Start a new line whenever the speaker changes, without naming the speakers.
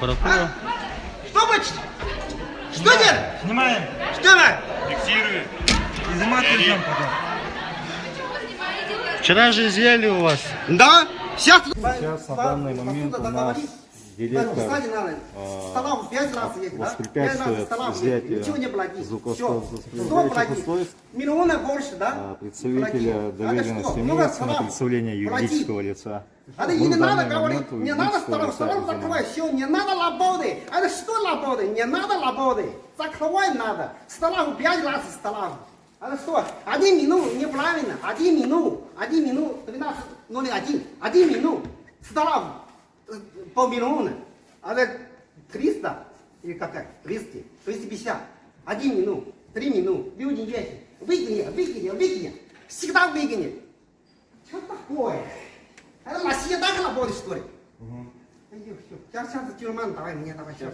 прокуратура.
Что хочешь? Что делать?
Снимаем.
Что делать?
Фиксируем. Изымать идем потом.
Вчера же изъяли у вас.
Да. Сейчас.
Сейчас на данный момент у нас директор воспрепятствует изъятию звуковых устройств
Миллиона больше, да?
представителя доверенности имеется на представление юридического лица.
Это
Мы
не
в
надо
данный
говорить,
момент у
не надо
юридического
сторон
лица
закрывать, все, не надо лабоды. Это что лабоды? Не надо лабоды. Закрывать надо. Столову 5 раз столову. Это что? 1 минут неправильно. 1 минут. 1 минут 13:01. 1 минут. Столову полмиллиона. Это 300 или какая? 200. 250. 1 минут. 3 минут. Люди есть. Выгони. Всегда выгони. Что такое? Это Россия так работает, что ли? Сейчас тюрьма, давай мне, давай сейчас.